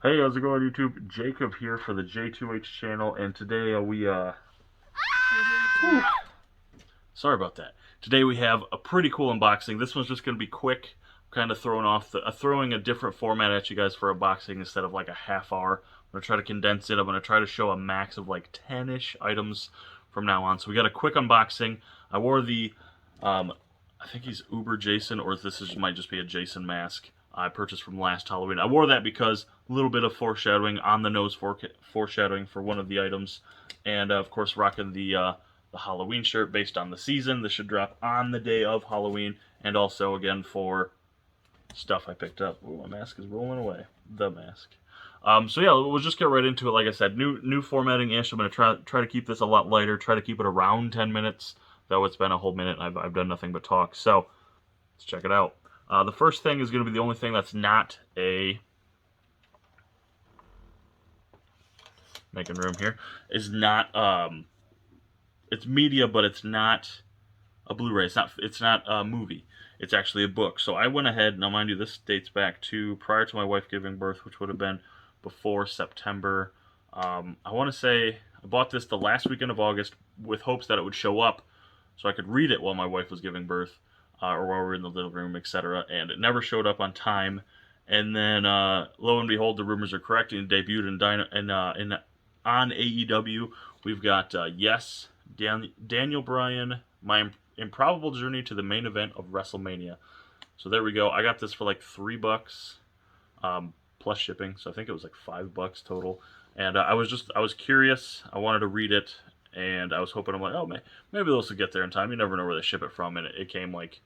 Hey, how's it going, YouTube? Jacob here for the J2H channel, and today whew, sorry about that. Today we have a pretty cool unboxing. This one's just going to be quick, kind of throwing a different format at you guys for unboxing instead of like a half hour. I'm going to try to condense it. I'm going to try to show a max of like 10-ish items from now on. So we got a quick unboxing. I wore um, I think he's Uber Jason, or might just be a Jason mask I purchased from last Halloween. I wore that because a little bit of foreshadowing, on the nose foreshadowing for one of the items, and of course rocking the Halloween shirt based on the season. This should drop on the day of Halloween, and also again for stuff I picked up. Ooh, my mask is rolling away. The mask. So yeah, we'll just get right into it. Like I said, new formatting ish. I'm gonna try to keep this a lot lighter. Try to keep it around 10 minutes. Though it's been a whole minute, and I've done nothing but talk. So let's check it out. The first thing is going to be the only thing that's not a making room here is not it's media, but it's not a Blu-ray. It's not a movie. It's actually a book. So I went ahead. Now, mind you, this dates back to prior to my wife giving birth, which would have been before September. I want to say I bought this the last weekend of August with hopes that it would show up so I could read it while my wife was giving birth, or while we were in the living room, etc. And it never showed up on time. And then, lo and behold, the rumors are correct. And it debuted in on AEW. We've got Yes, Daniel Bryan, My Improbable Journey to the Main Event of WrestleMania. So there we go. I got this for like $3, plus shipping. So I think it was like $5 total. And I was curious. I wanted to read it, and I was hoping, I'm like, oh man, maybe this will get there in time. You never know where they ship it from, and it came like,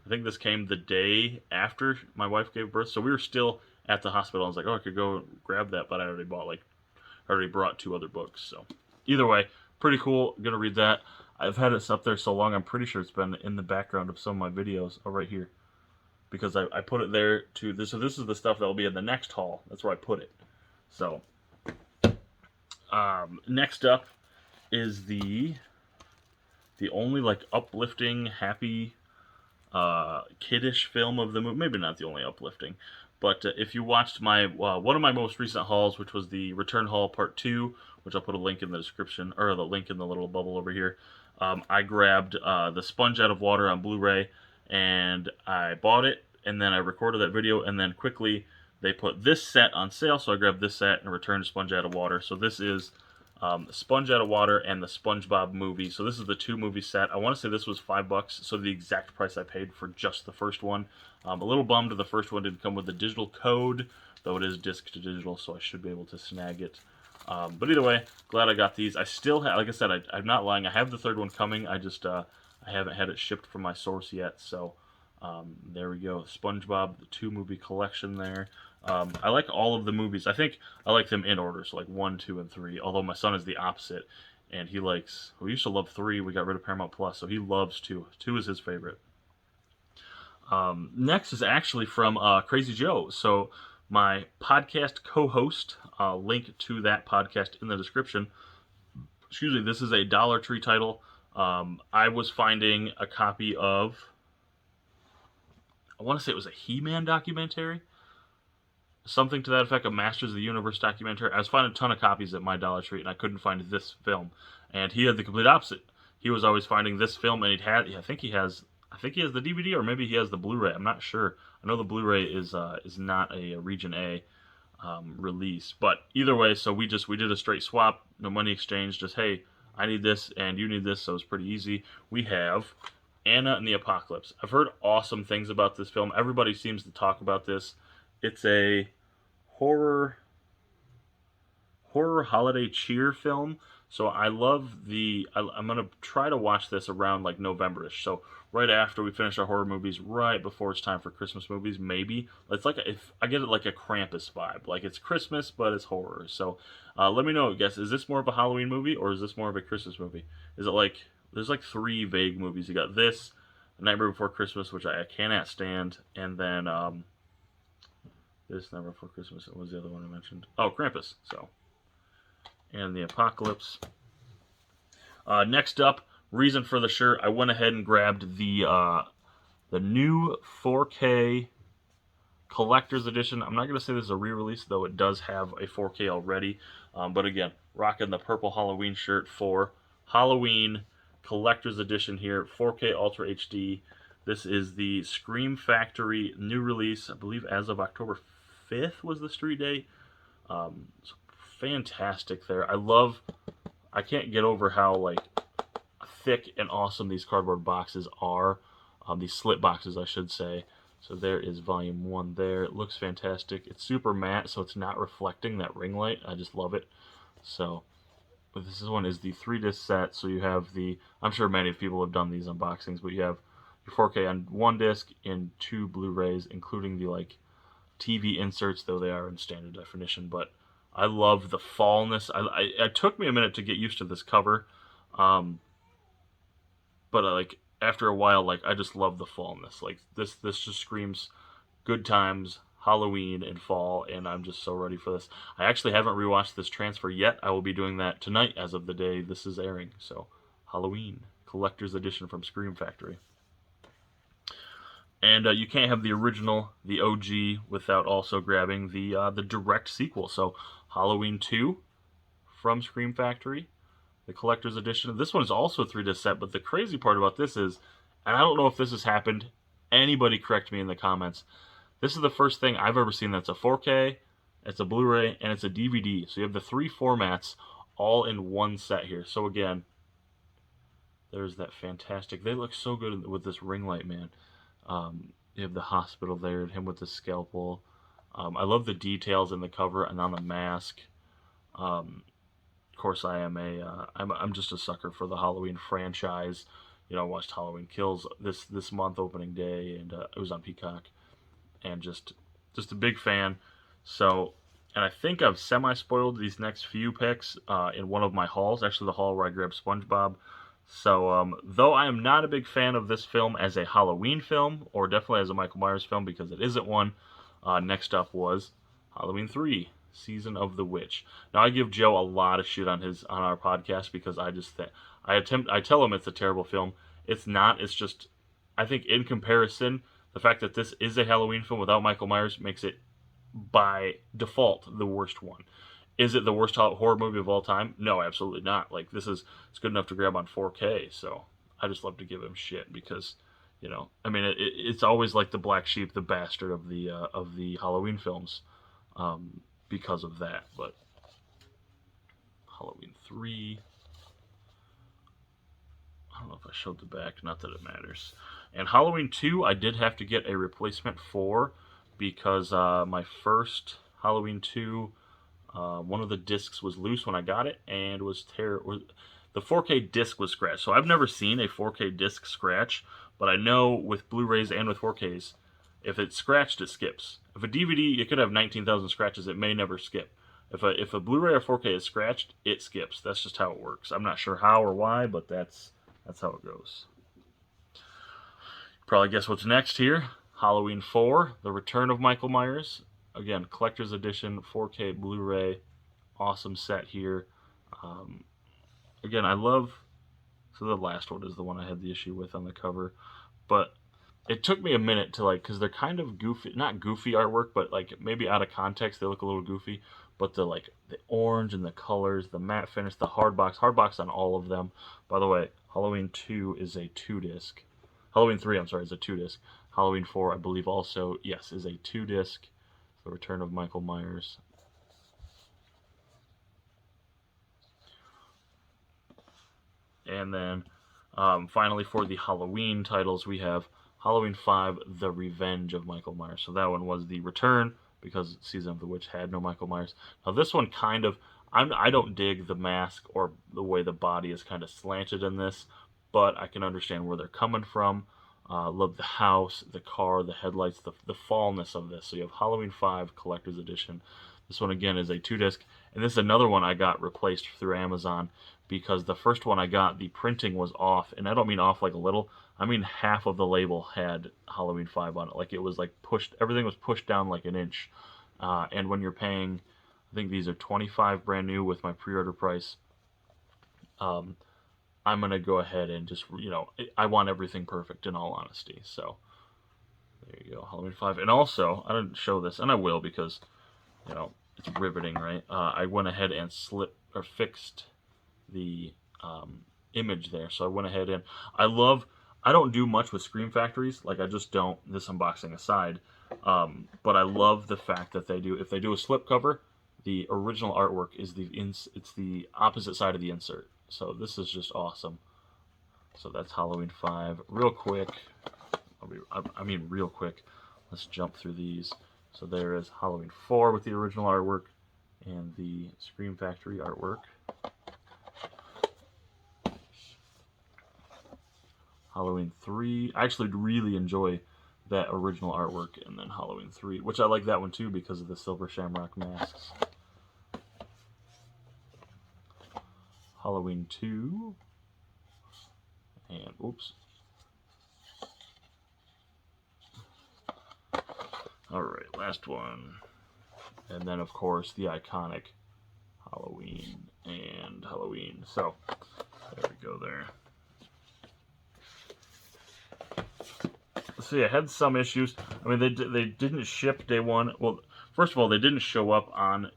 I think this came the day after my wife gave birth, so we were still at the hospital. I was like, oh, I could go grab that, but I already brought two other books. So either way, pretty cool. Gonna read that. I've had it up there so long, I'm pretty sure it's been in the background of some of my videos. Oh, right here, because I put it there to this. So this is the stuff that will be in the next haul. That's where I put it. So next up is the only like uplifting, happy, kiddish film of the movie. Maybe not the only uplifting, but if you watched my one of my most recent hauls, which was the Return Haul Part 2, which I'll put a link in the description, or the link in the little bubble over here, I grabbed the Sponge Out of Water on Blu-ray, and I bought it, and then I recorded that video, and then quickly they put this set on sale, so I grabbed this set and returned Sponge Out of Water. So this is Sponge Out of Water and the SpongeBob movie. So this is the two movie set. I want to say this was $5, so the exact price I paid for just the first one. A little bummed the first one didn't come with the digital code, though it is disc to digital, so I should be able to snag it. But either way, glad I got these. I still have, like I said, I'm not lying. I have the third one coming. I haven't had it shipped from my source yet. So there we go. SpongeBob, the two movie collection there. I like all of the movies. I think I like them in order, so like 1, 2, and 3. Although my son is the opposite, and he likes. We used to love 3. We got rid of Paramount Plus, so he loves 2. 2 is his favorite. Next is actually from Crazy Joe. So my podcast co-host, link to that podcast in the description. Excuse me. This is a Dollar Tree title. I was finding a copy of. I want to say it was a He-Man documentary, something to that effect, a Masters of the Universe documentary. I was finding a ton of copies at my Dollar Tree, and I couldn't find this film. And he had the complete opposite. He was always finding this film, and I think he has the DVD, or maybe he has the Blu-ray. I'm not sure. I know the Blu-ray is not a Region A release, but either way, so we did a straight swap, no money exchange. Just, hey, I need this and you need this, so it's pretty easy. We have Anna and the Apocalypse. I've heard awesome things about this film. Everybody seems to talk about this. It's a horror holiday cheer film. So I love I'm gonna try to watch this around like Novemberish. So right after we finish our horror movies, right before it's time for Christmas movies, maybe. It's like if I get it like a Krampus vibe, like it's Christmas but it's horror. So let me know, guys. Is this more of a Halloween movie or is this more of a Christmas movie? Is it like there's like 3 vague movies. You got this, The Nightmare Before Christmas, which I cannot stand, and then this Nightmare Before Christmas. What was the other one I mentioned? Oh, Krampus. So, and the Apocalypse. Next up, reason for the shirt. I went ahead and grabbed the new 4K collector's edition. I'm not going to say this is a re-release, though it does have a 4K already. But again, rocking the purple Halloween shirt for Halloween collector's edition here, 4K Ultra HD. This is the Scream Factory new release, I believe as of October 5th was the street date. So fantastic there. I can't get over how like thick and awesome these cardboard boxes are. These slit boxes, I should say. So there is volume 1 there. It looks fantastic. It's super matte, so it's not reflecting that ring light. I just love it. So this one is the 3-disc set. So you have the, I'm sure many people have done these unboxings, but you have your 4K on 1 disc and 2 Blu-rays, including the like TV inserts, though they are in standard definition. But I love the fallness. It took me a minute to get used to this cover, but like after a while, like I just love the fallness. Like this just screams good times, Halloween and fall, and I'm just so ready for this. I actually haven't rewatched this transfer yet. I will be doing that tonight as of the day this is airing. So Halloween collector's edition from Scream Factory. And you can't have the original, the OG, without also grabbing the direct sequel. So Halloween 2 from Scream Factory, the collector's edition. This one is also a 3-disc set, but the crazy part about this is, and I don't know if this has happened, anybody correct me in the comments, this is the first thing I've ever seen that's a 4K, it's a Blu-ray, and it's a DVD. So you have the 3 formats all in one set here. So again, there's that fantastic, they look so good with this ring light, man. You have the hospital there, and him with the scalpel. I love the details in the cover and on the mask. Of course, I'm just a sucker for the Halloween franchise. You know, I watched Halloween Kills this month, opening day, and it was on Peacock, and just a big fan. So, and I think I've semi-spoiled these next few picks in one of my hauls, actually the haul where I grabbed SpongeBob. So, though I am not a big fan of this film as a Halloween film, or definitely as a Michael Myers film, because it isn't one, next up was Halloween 3, Season of the Witch. Now, I give Joe a lot of shit on our podcast because I just I tell him it's a terrible film. It's not. It's just, I think in comparison, the fact that this is a Halloween film without Michael Myers makes it by default the worst one. Is it the worst horror movie of all time? No, absolutely not. Like, it's good enough to grab on 4K, so I just love to give him shit because, you know, I mean, it's always like the black sheep, the bastard of the Halloween films, because of that. But Halloween 3, I don't know if I showed the back, not that it matters. And Halloween 2, I did have to get a replacement for because my first Halloween 2, one of the discs was loose when I got it, and the 4K disc was scratched. So I've never seen a 4K disc scratch, but I know with Blu-rays and with 4Ks, if it's scratched, it skips. If a DVD, it could have 19,000 scratches, it may never skip. If a Blu-ray or 4K is scratched, it skips. That's just how it works. I'm not sure how or why, but that's how it goes. Probably guess what's next here. Halloween 4, The Return of Michael Myers. Again, collector's edition, 4K Blu-ray, awesome set here. Again, I love, so the last one is the one I had the issue with on the cover, but it took me a minute to like, because they're kind of goofy, not goofy artwork, but like maybe out of context they look a little goofy, but the orange and the colors, the matte finish, the hardbox on all of them. By the way, Halloween 2 is a 2-disc. Halloween 3, I'm sorry, is a 2-disc. Halloween 4, I believe also, yes, is a 2-disc. The Return of Michael Myers. And then finally for the Halloween titles, we have Halloween 5, The Revenge of Michael Myers. So that one was the return because Season of the Witch had no Michael Myers. Now this one kind of, I don't dig the mask or the way the body is kind of slanted in this, but I can understand where they're coming from. Love the house, the car, the headlights, the fallness of this. So you have Halloween 5 Collector's Edition. This one again is a 2-disc, and this is another one I got replaced through Amazon because the first one I got, the printing was off, and I don't mean off like a little. I mean half of the label had Halloween 5 on it. Like it was like pushed, everything was pushed down like an inch. And when you're paying, I think these are $25 brand new with my pre-order price. I'm going to go ahead and just, I want everything perfect in all honesty. So, there There you go, Halloween 5. And also, I didn't show this, and I will because, it's riveting, right? I went ahead and fixed the image there. So I went ahead and I don't do much with Scream Factories. Like, I just don't, this unboxing aside. But I love the fact that if they do a slipcover, the original artwork is it's the opposite side of the insert. So this is just awesome. So that's Halloween 5. Real quick, real quick, let's jump through these. So there is Halloween 4 with the original artwork and the Scream Factory artwork. Halloween 3. I actually really enjoy that original artwork, and then Halloween 3, which I like that one too because of the silver shamrock masks. Halloween 2. And, oops. Alright, last one. And then, of course, the iconic Halloween and Halloween. So, there we go there. So yeah, had some issues. I mean, they didn't ship day one. Well, first of all, they didn't show up on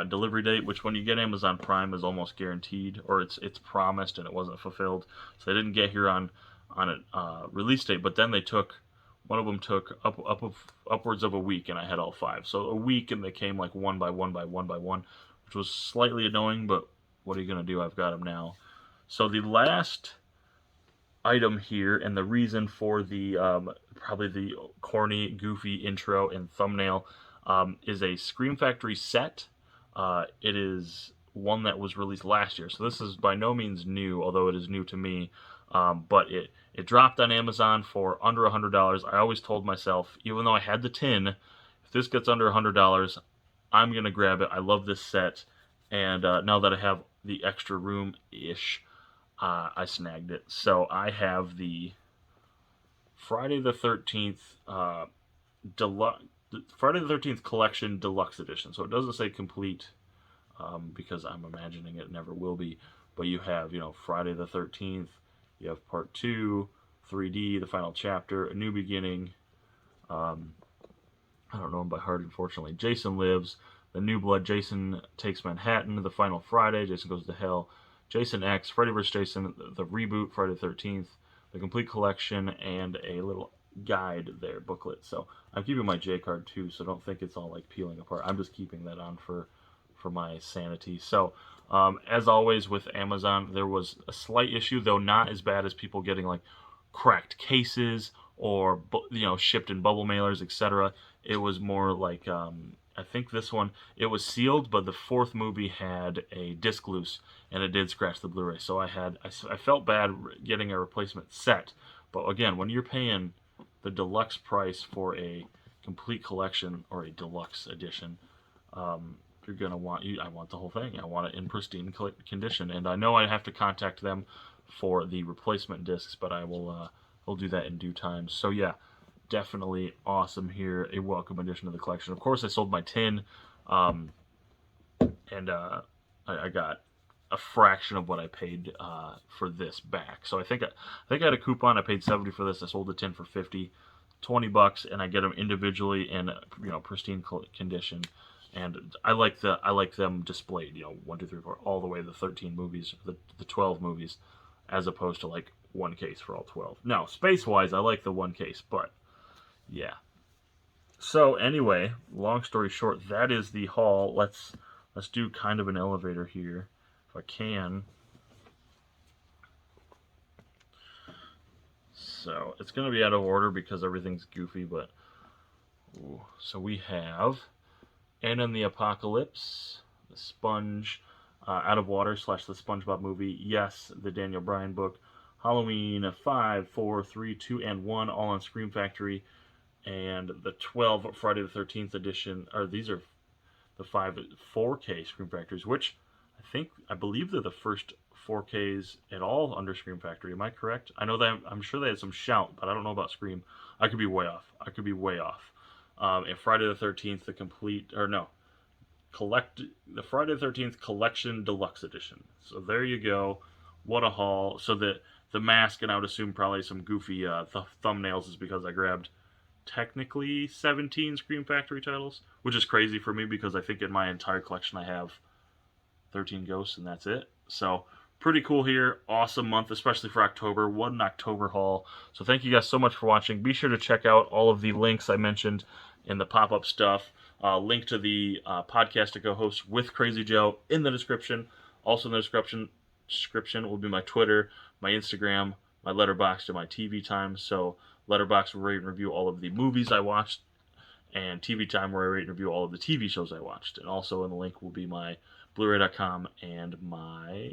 delivery date, which when you get Amazon Prime is almost guaranteed, or it's promised and it wasn't fulfilled. So they didn't get here on a release date. But then one of them took upwards of a week, and I had all 5. So a week, and they came like one by one, which was slightly annoying. But what are you gonna do? I've got them now. So the last item here, and the reason for the probably the corny, goofy intro and thumbnail, is a Scream Factory set. It is one that was released last year, so this is by no means new, although it is new to me. But it dropped on Amazon for under $100. I always told myself, even though I had the tin, if this gets under $100, I'm gonna grab it. I love this set, and now that I have the extra room-ish, I snagged it. So I have the Friday the 13th Friday the 13th Collection Deluxe Edition. So it doesn't say complete, because I'm imagining it never will be. But you have, Friday the 13th. You have Part 2, 3D, the final chapter, A New Beginning. I don't know them by heart, unfortunately. Jason Lives, The New Blood, Jason Takes Manhattan, The Final Friday, Jason Goes to Hell, Jason X, Freddy vs. Jason, the reboot, Friday the 13th, the complete collection, and a little guide there, booklet. So I'm keeping my J card too, so don't think it's all like peeling apart. I'm just keeping that on for my sanity. So as always with Amazon, there was a slight issue, though not as bad as people getting like cracked cases or shipped in bubble mailers, etc. It was more like I think this one, it was sealed, but the 4th movie had a disc loose, and it did scratch the Blu-ray. So I felt bad getting a replacement set. But again, when you're paying the deluxe price for a complete collection or a deluxe edition, you're gonna I want the whole thing. I want it in pristine condition, and I know I have to contact them for the replacement discs, but I'll do that in due time. So yeah, definitely awesome here. A welcome addition to the collection. Of course, I sold my tin, and I got a fraction of what I paid for this back. So I think I had a coupon. I paid $70 for this. I sold the tin for $50, $20, and I get them individually in pristine condition. And I like them displayed. 1, 2, 3, 4, all the way to the 13 movies, the 12 movies, as opposed to like one case for all 12. Now, space-wise, I like the one case, but yeah. So anyway, long story short, that is the haul. Let's do kind of an elevator here, if I can. So it's going to be out of order because everything's goofy, but so we have And in the Apocalypse, The Sponge, Out of Water / the SpongeBob movie, Yes, the Daniel Bryan book, Halloween 5, 4, 3, 2, and 1, all on Scream Factory, and the 12 Friday the 13th edition. These are the 5 4K Scream Factories, which I believe they're the first 4Ks at all under Scream Factory. Am I correct? I know that I'm sure they had some Shout, but I don't know about Scream. I could be way off. And Friday the 13th, the Friday the 13th Collection Deluxe Edition. So there you go. What a haul. So the mask, and I would assume probably some goofy thumbnails, is because I grabbed technically 17 Scream Factory titles, which is crazy for me because I think in my entire collection I have 13 ghosts and that's it. So pretty cool here. Awesome month, especially for October. What an October haul. So thank you guys so much for watching. Be sure to check out all of the links I mentioned in the pop-up stuff. Link to the podcast to go host with Crazy Joe in the description. Also in the description will be my Twitter, my Instagram, my Letterboxd, and my TV time. So Letterboxd will rate and review all of the movies I watched, and TV time where I rate and review all of the TV shows I watched. And also in the link will be my Blu-ray.com and my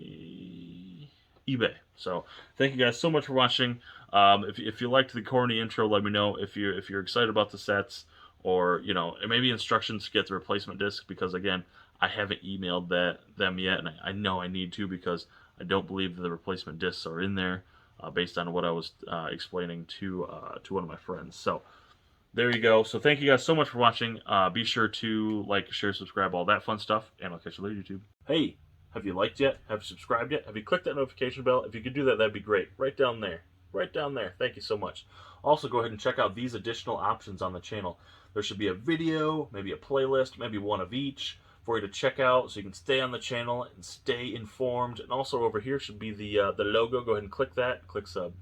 eBay. So thank you guys so much for watching. If you liked the corny intro, let me know. If you're excited about the sets, or maybe instructions to get the replacement disc, because again, I haven't emailed them yet, and I know I need to, because I don't believe the replacement discs are in there, based on what I was explaining to one of my friends. So there you go. So thank you guys so much for watching. Be sure to like, share, subscribe, all that fun stuff, and I'll catch you later, YouTube. Hey, have you liked yet? Have you subscribed yet? Have you clicked that notification bell? If you could do that, that'd be great. Right down there. Right down there. Thank you so much. Also, go ahead and check out these additional options on the channel. There should be a video, maybe a playlist, maybe one of each for you to check out, so you can stay on the channel and stay informed. And also over here should be the logo. Go ahead and click that. Click sub.